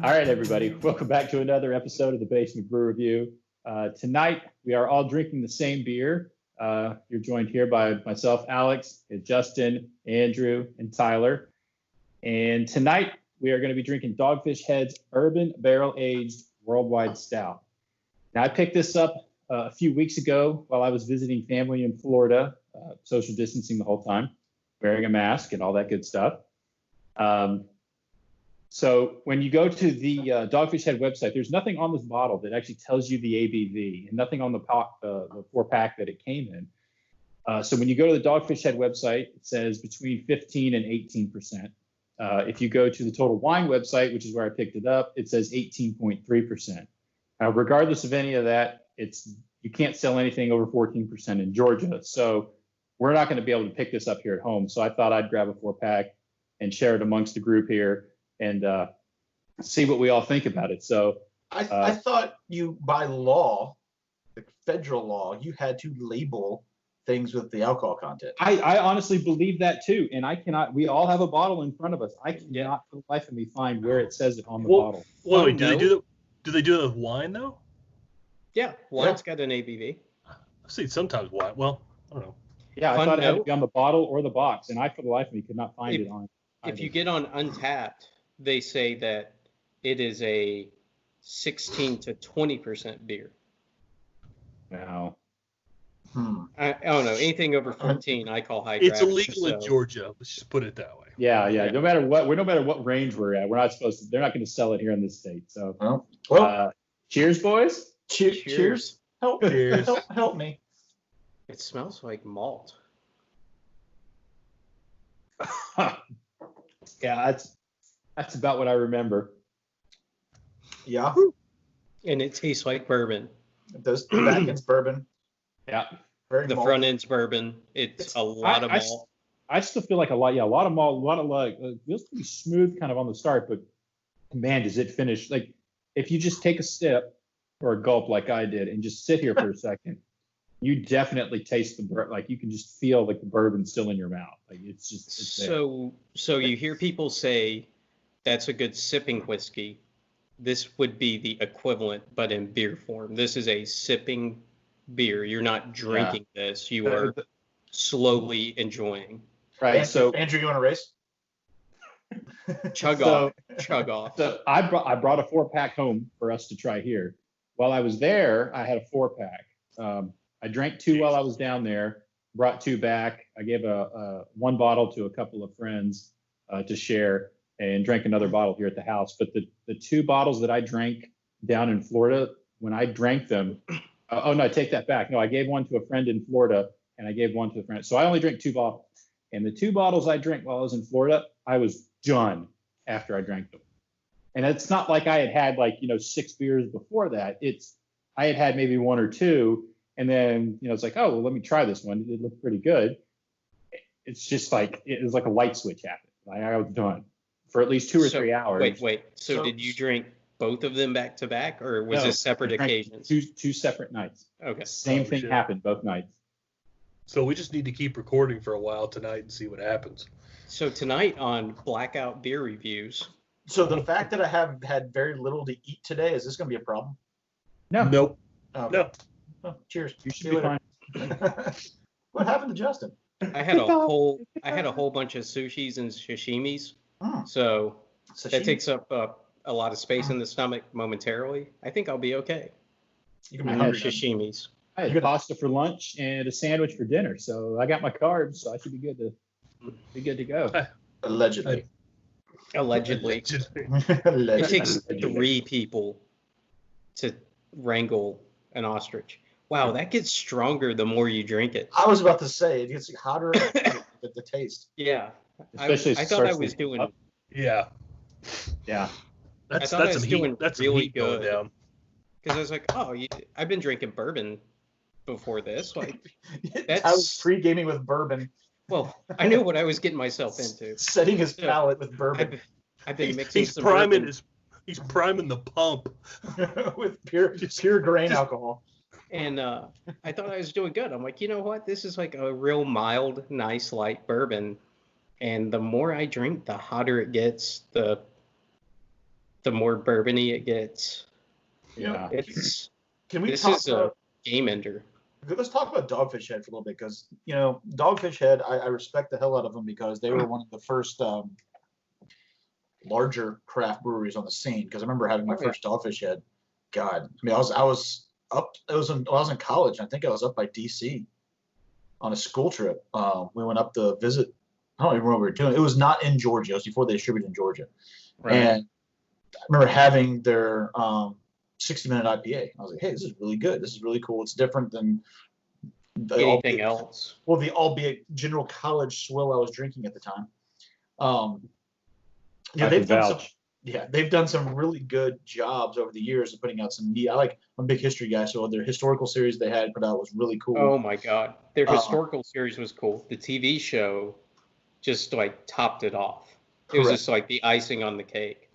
All right, everybody. Welcome back to another episode of the Basement Brew Review. Tonight, we are all drinking the same beer. You're joined here by myself, Alex, Justin, Andrew, and Tyler. And tonight, we are going to be drinking Dogfish Head's Bourbon Barrel Aged Worldwide Stout. Now, I picked this up a few weeks ago while I was visiting family in Florida, social distancing the whole time, wearing a mask and all that good stuff. So when you go to the Dogfish Head website, there's nothing on this bottle that actually tells you the ABV, and nothing on the 4-pack that it came in. So when you go to the Dogfish Head website, it says between 15 and 18%. If you go to the Total Wine website, which is where I picked it up, it says 18.3%. Regardless of any of that, you can't sell anything over 14% in Georgia. So we're not going to be able to pick this up here at home. So I thought I'd grab a 4-pack and share it amongst the group here and see what we all think about it. So I thought you, by law, the federal law, you had to label things with the alcohol content. I honestly believe that too. And I cannot, we all have a bottle in front of us. I cannot for the life of me find where it says it on the bottle. Well, do they do it with wine though? Yeah, wine's got an ABV. I've seen sometimes wine. Well, I don't know. Yeah, I thought it had to be on the bottle or the box, and I, for the life of me, could not find it on. If you get on Untapped, they say that it is a 16 to 20% beer. Wow. I don't know. Anything over 14, I call high. It's illegal in Georgia. Let's just put it that way. Yeah. No matter what range we're at, we're not supposed to. They're not going to sell it here in this state. So, cheers, boys. Cheers. Help me. It smells like malt. Yeah, that's about what I remember. Yeah. And it tastes like bourbon. The back end's bourbon. Yeah. The front end's bourbon. It's a lot of malt. I still feel like a lot of malt, a lot of it feels pretty smooth kind of on the start, but man, does it finish. Like if you just take a sip or a gulp like I did and just sit here for a second, you definitely taste like you can just feel like the bourbon still in your mouth. Like it's so you hear people say that's a good sipping whiskey. This would be the equivalent, but in beer form. This is a sipping beer. You're not drinking this. You are slowly enjoying. Right. So Andrew, you want to race? Chug off. So I brought a 4-pack home for us to try here. While I was there, I had a 4-pack. I drank 2 while I was down there, brought 2 back. I gave one bottle to a couple of friends to share and drank another bottle here at the house. But the 2 bottles that I drank down in Florida, when I drank them, no, I take that back. No, I gave one to a friend in Florida and I gave one to a friend. So I only drank 2 bottles. And the 2 bottles I drank while I was in Florida, I was done after I drank them. And it's not like I had 6 beers before that. I had maybe 1 or 2. And then, it's like, oh, well, let me try this one. It looked pretty good. It's just like, it was like a light switch happened. Like I was done for at least 2 or 3 hours. Wait. So did you drink both of them back to back, or was this separate occasions? Two separate nights. Okay. Same thing happened both nights. So we just need to keep recording for a while tonight and see what happens. So tonight on Blackout Beer Reviews. So the fact that I have had very little to eat today, is this going to be a problem? No. Nope. Okay. No. Oh, cheers. You should be fine. What happened to Justin? I had a whole bunch of sushis and sashimis. So that takes up a lot of space in the stomach momentarily. I think I'll be okay. You can be hungry. Sashimis. I had pasta for lunch and a sandwich for dinner, so I got my carbs, so I should be good to go. Allegedly. It takes 3 people to wrangle an ostrich. Wow, that gets stronger the more you drink it. I was about to say it gets hotter with the taste. Yeah, especially I thought I was doing. Yeah. That's some heat. That's really good. Down. Because I was like, I've been drinking bourbon before this. Like, I was pre-gaming with bourbon. Well, I knew what I was getting myself into. Setting his palate with bourbon. I've been mixing he's some priming bourbon. He's priming the pump with pure grain alcohol. And I thought I was doing good. I'm like, you know what? This is like a real mild, nice, light bourbon. And the more I drink, the hotter it gets, the the more bourbony it gets. Yeah. It's Can we this talk is a about? game ender. Let's talk about Dogfish Head for a little bit because Dogfish Head, I respect the hell out of them because they were one of the first larger craft breweries on the scene. Because I remember having my first Dogfish Head. God, I mean, I was up. I was in college. I think I was up by DC on a school trip. We went up to visit. I don't even remember what we were doing. It was not in Georgia. It was before they distributed in Georgia. Right. And I remember having their 60-minute IPA. I was like, hey, this is really good. This is really cool. It's different than Anything else? Well, the albeit general college swill I was drinking at the time. They've done some really good jobs over the years of putting out some neat. I'm a big history guy, so their historical series they had put out was really cool. Oh my God, their historical series was cool. The TV show just like topped it off. It was just like the icing on the cake.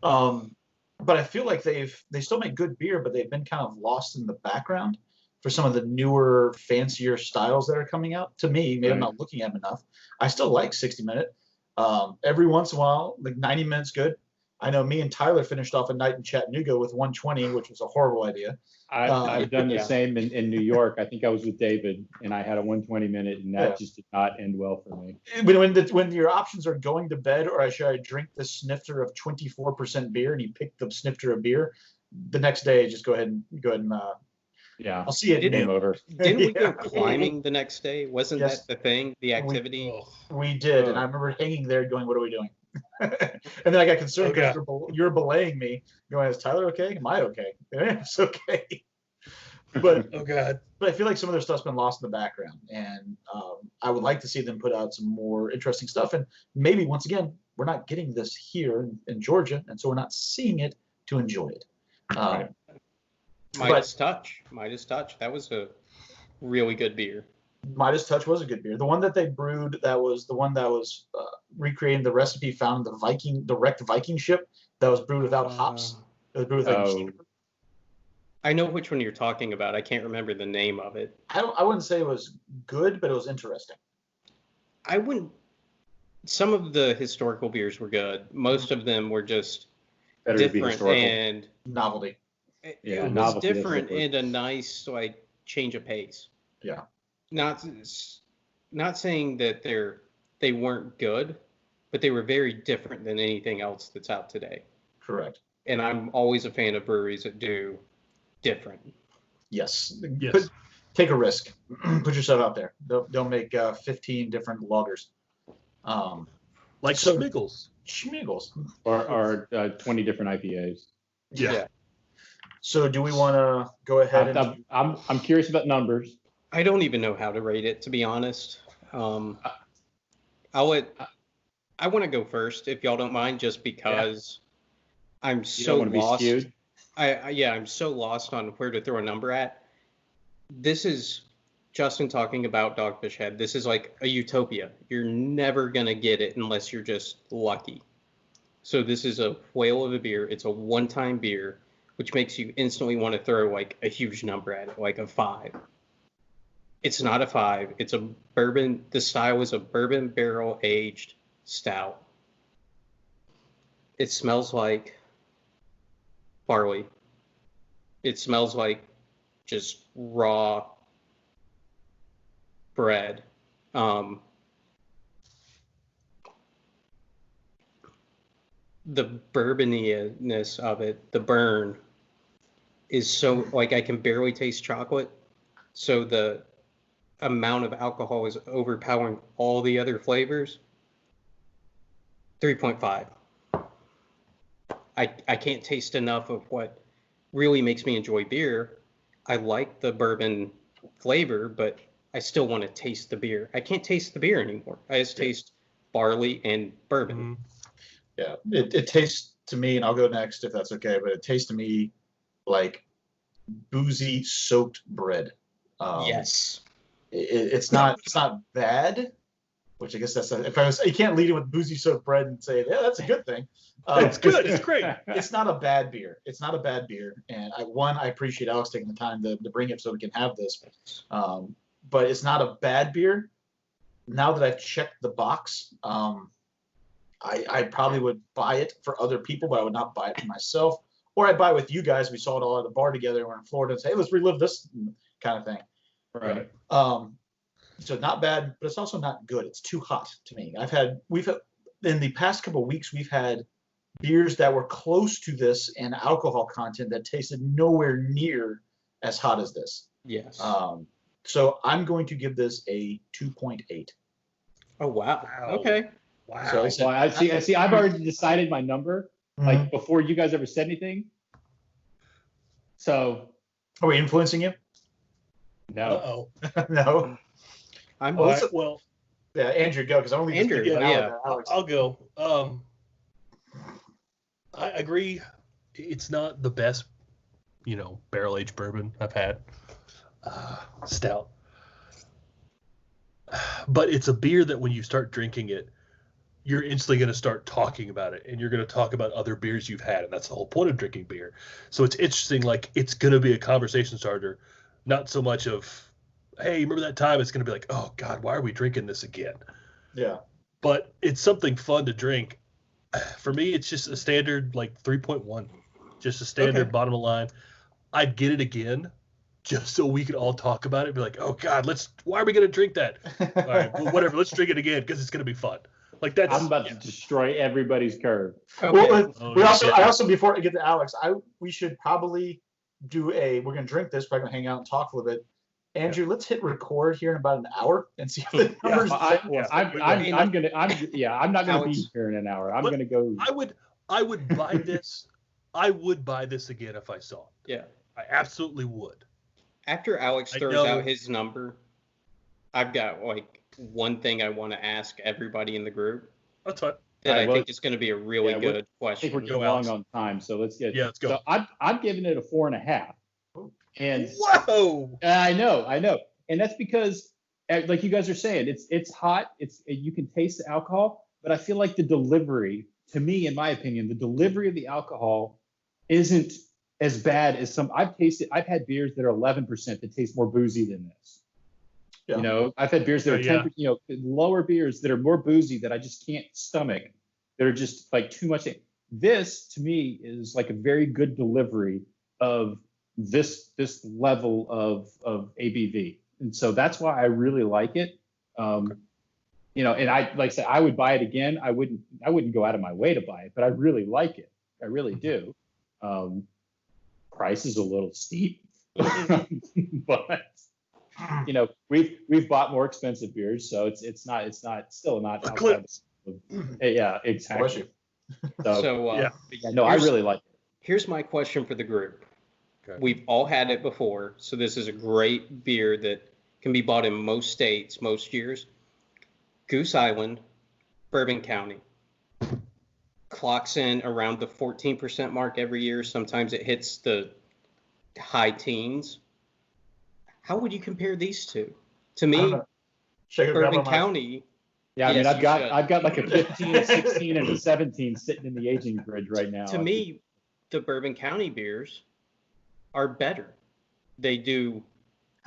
But I feel like they still make good beer, but they've been kind of lost in the background for some of the newer, fancier styles that are coming out. To me, maybe I'm not looking at them enough. I still like 60-minute. Every once in a while, like 90 minutes good. I know me and Tyler finished off a night in Chattanooga with 120, which was a horrible idea. I've done the same in New York. I think I was with David, and I had a 120-minute, and that just did not end well for me. When your options are going to bed or should I drink this snifter of 24% beer, and you pick the snifter of beer, the next day just go ahead and I'll see it. Game over. Didn't we go climbing the next day? Wasn't that the thing, the activity? We did, and I remember hanging there going, what are we doing? And then I got concerned because you're belaying me, going, is Tyler okay? Am I okay? Yeah, it's okay. But oh God. But I feel like some of their stuff's been lost in the background, and I would like to see them put out some more interesting stuff. And maybe once again, we're not getting this here in Georgia, and so we're not seeing it to enjoy it. Midas Touch. That was a really good beer. Midas Touch was a good beer. The one that they brewed, that was the one that was recreating the recipe found in the wrecked Viking ship that was brewed without hops. It was brewed with I know which one you're talking about. I can't remember the name of it. I wouldn't say it was good, but it was interesting. Some of the historical beers were good. Most of them were just Better different and novelty. It was different and a nice change of pace. Yeah. Not saying that they weren't good, but they were very different than anything else that's out today. Correct. And I'm always a fan of breweries that do different. Yes. Take a risk. Put yourself out there. Don't make 15 different lagers. Like Schmiggles. Or 20 different IPAs. Yeah. So do we want to go ahead I'm curious about numbers. I don't even know how to rate it, to be honest. I want to go first, if y'all don't mind, just because I'm so lost. I'm so lost on where to throw a number at. This is Justin talking about Dogfish Head. This is like a utopia. You're never going to get it unless you're just lucky. So this is a whale of a beer. It's a one-time beer, which makes you instantly want to throw like a huge number at it, like a 5. It's not a 5. It's a bourbon. The style is a bourbon barrel aged stout. It smells like barley. It smells like just raw bread. The bourboniness of it, the burn, is so like I can barely taste chocolate. So the amount of alcohol is overpowering all the other flavors. 3.5. I can't taste enough of what really makes me enjoy beer. I like the bourbon flavor, but I still want to taste the beer. I can't taste the beer anymore. I just taste barley and bourbon. Mm-hmm. Yeah, it tastes to me, and I'll go next if that's okay, but it tastes to me like boozy soaked bread. Yes. It's not bad, which I guess you can't lead it with boozy soaked bread and say, yeah, that's a good thing. It's good. It's great. It's not a bad beer. And I appreciate Alex taking the time to bring it so we can have this. But it's not a bad beer. Now that I've checked the box, I probably would buy it for other people, but I would not buy it for myself. Or I'd buy it with you guys. We saw it all at the bar together. We're in Florida and say, hey, let's relive this kind of thing. Right. So not bad, but it's also not good. It's too hot to me. We've had in the past couple of weeks, we've had beers that were close to this in alcohol content that tasted nowhere near as hot as this. Yes. So I'm going to give this a 2.8. Oh wow. Wow. Okay. Wow. So I said, Well, I see. I've already decided my number, like before you guys ever said anything. So. Are we influencing you? No. Uh-oh. No. I'm All right, well, Yeah, Andrew, go because I only Andrew, Alex. I'll go. I agree. It's not the best, barrel aged bourbon I've had. Stout. But it's a beer that when you start drinking it, you're instantly going to start talking about it, and you're going to talk about other beers you've had, and that's the whole point of drinking beer. So it's interesting, like it's going to be a conversation starter, not so much of, hey, remember that time? It's going to be like, oh God, why are we drinking this again? Yeah. But it's something fun to drink. For me, it's just a standard like 3.1, just a standard bottom of the line. I'd get it again just so we could all talk about it. Be like, oh God, why are we going to drink that? All right, well, whatever, let's drink it again because it's going to be fun. Like that's. I'm about to destroy everybody's curve. Okay. Well, I also before I get to Alex, we should probably do we're going to drink this, probably going to hang out and talk a little bit. Andrew, let's hit record here in about an hour and see if the numbers. I'm not gonna be here in an hour. I'm gonna go. I would buy this. I would buy this again if I saw it. Yeah. I absolutely would. After Alex throws out his number, I've got like one thing I want to ask everybody in the group. That's fine. That I think is going to be a really good question. I think we're going long on time, so let's get. Yeah, let's go. So I'm giving it a 4.5. And whoa! I know, and that's because, like you guys are saying, it's hot. You can taste the alcohol, but I feel like the delivery, to me, in my opinion, the delivery of the alcohol isn't as bad as some. I've had beers that are 11% that taste more boozy than this. Yeah. I've had beers that are 10%, lower beers that are more boozy that I just can't stomach. That are just like too much. This to me is like a very good delivery of this level of ABV, and so that's why I really like it. And I like I said, I would buy it again. I wouldn't go out of my way to buy it, but I really like it. I really do. Price is a little steep, but we've bought more expensive beers, so it's still not outside. Yeah, exactly. I really like it. Here's my question for the group. Okay. We've all had it before, so this is a great beer that can be bought in most states, most years. Goose Island, Bourbon County. Clocks in around the 14% mark every year. Sometimes it hits the high teens. How would you compare these two? To me, Bourbon County. Yeah, I mean, I've got like a 15, a 16, and a 17 sitting in the aging grid right now. To me, the Bourbon County beers are better. I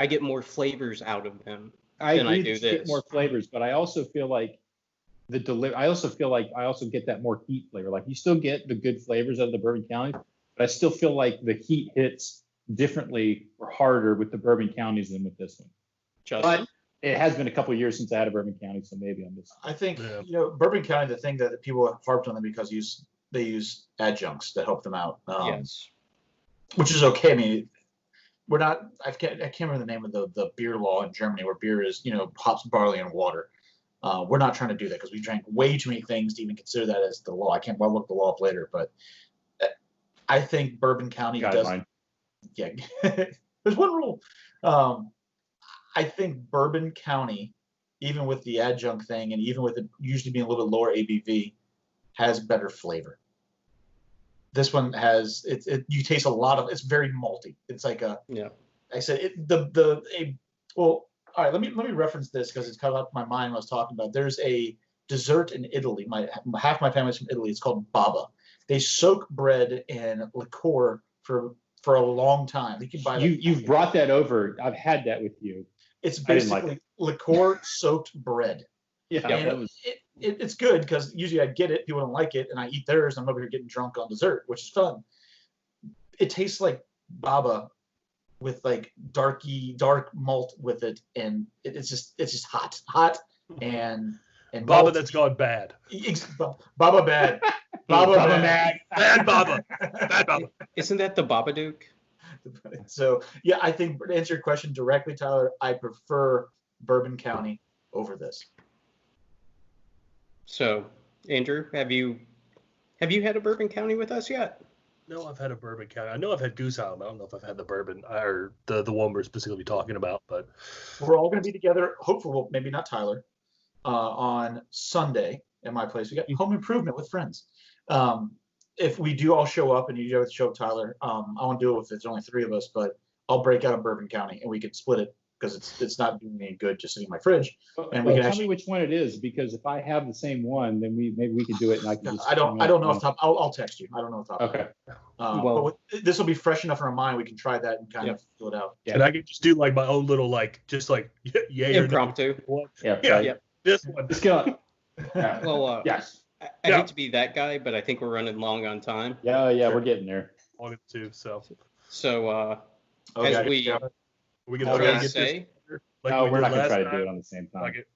get more flavors out of them than I do this. Get more flavors, but I also feel like I also get that more heat flavor. Like you still get the good flavors of the Bourbon County, but I still feel like the heat hits differently or harder with the Bourbon Counties than with this one. Justin? But it has been a couple of years since I had a Bourbon County, so maybe I'm just. I think Bourbon County. The thing that people have harped on them because they use adjuncts to help them out. Yes. Which is okay. I mean, we're not. I can't remember the name of the beer law in Germany where beer is hops, barley, and water. We're not trying to do that because we drank way too many things to even consider that as the law. I'll look the law up later, but I think Bourbon County does. Mine. Yeah, there's one rule. I think Bourbon County, even with the adjunct thing and even with it usually being a little bit lower ABV, has better flavor. This one has you taste a lot of it's very malty. It's like I said all right, let me reference this because it's come up in my mind when I was talking about. There's a dessert in Italy. Half my family's from Italy. It's called baba. They soak bread in liqueur for a long time. You can buy you've brought that over. I've had that with you. It's basically liqueur soaked bread. Yeah, it's good because usually I get it, people don't like it, and I eat theirs, and I'm over here getting drunk on dessert, which is fun. It tastes like baba with like dark malt with it, and it's just hot and Baba malty. that's gone bad. Baba bad. Baba bad. Bad Baba. Bad Baba. Isn't that the Babadook? So yeah, I think to answer your question directly, Tyler, I prefer Bourbon County over this. So, Andrew, have you had a Bourbon County with us yet? No, I've had a Bourbon County. I know I've had Goose Island. I don't know if I've had the bourbon or the one we're specifically talking about, but We're all going to be together. Hopefully, well, maybe not Tyler, on Sunday at my place. We got home improvement with friends. If we do all show up and you have to show up, Tyler, I won't do it if it's only 3 of us, but I'll break out a Bourbon County and we can split it because it's not doing me any good just sitting in my fridge. And we can tell me which one it is, because if I have the same one, then maybe we could do it, and I can just. I don't know if I'll text you. I don't know if Okay. But this will be fresh enough in our mind. We can try that and kind of fill it out. Yeah. and I can just do like my own little yay Impromptu. or no. Yeah. Yeah. This one. Just go. Yeah. Well, Yes. I hate to be that guy, but I think we're running long on time. Yeah. We're getting there. I'll get too. So So, Okay. as we we can Okay. try to get say, this. No, we we're did not gonna last try to time. do it on the same time. Like it.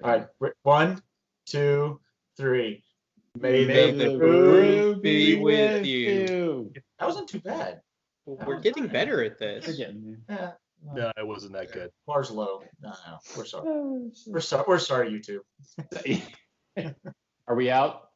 All right. 1, 2, 3. May May the the brew be with you. That wasn't too bad. we're getting better at this. We're getting Yeah. No, it wasn't that good. Bar's low. No. We're sorry. there. We're sorry, YouTube. Are we out?